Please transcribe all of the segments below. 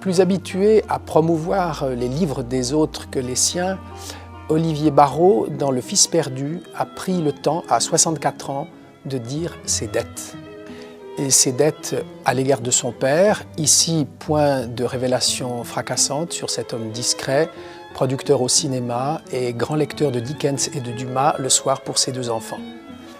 Plus habitué à promouvoir les livres des autres que les siens, Olivier Barrault, dans Le Fils perdu, a pris le temps, à 64 ans, de dire ses dettes. Et ses dettes à l'égard de son père, ici point de révélation fracassante sur cet homme discret, producteur au cinéma et grand lecteur de Dickens et de Dumas le soir pour ses 2 enfants.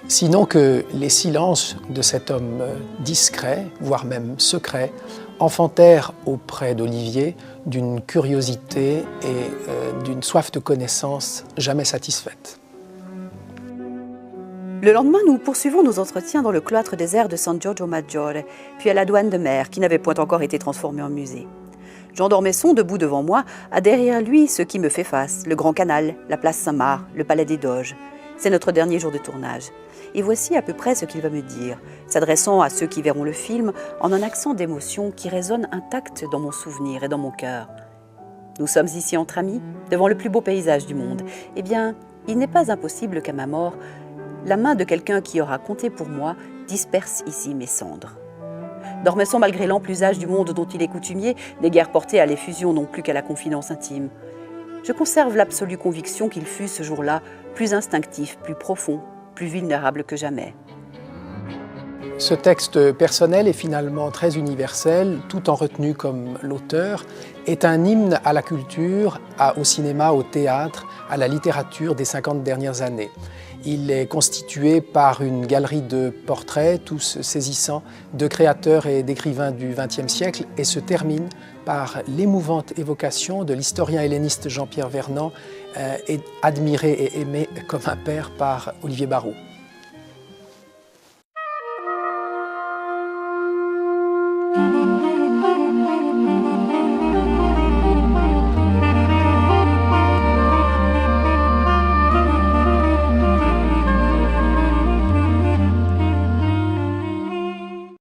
Sinon que les silences de cet homme discret, voire même secret, enfantèrent auprès d'Olivier d'une curiosité et d'une soif de connaissance jamais satisfaite. Le lendemain, nous poursuivons nos entretiens dans le cloître désert de San Giorgio Maggiore, puis à la douane de mer, qui n'avait point encore été transformée en musée. Jean d'Ormesson, debout devant moi, a derrière lui ce qui me fait face, le Grand Canal, la place Saint-Marc, le Palais des Doges. C'est notre dernier jour de tournage. Et voici à peu près ce qu'il va me dire, s'adressant à ceux qui verront le film en un accent d'émotion qui résonne intact dans mon souvenir et dans mon cœur. Nous sommes ici entre amis, devant le plus beau paysage du monde. Eh bien, il n'est pas impossible qu'à ma mort, la main de quelqu'un qui aura compté pour moi disperse ici mes cendres. D'Ormesson, malgré l'ample usage du monde dont il est coutumier, n'est guère porté à l'effusion non plus qu'à la confidence intime. Je conserve l'absolue conviction qu'il fut ce jour-là plus instinctif, plus profond, plus vulnérable que jamais. Ce texte personnel est finalement très universel, tout en retenue comme l'auteur, est un hymne à la culture, au cinéma, au théâtre, à la littérature des 50 dernières années. Il est constitué par une galerie de portraits, tous saisissants, de créateurs et d'écrivains du XXe siècle et se termine par l'émouvante évocation de l'historien helléniste Jean-Pierre Vernant, admiré et aimé comme un père par Olivier Barrault.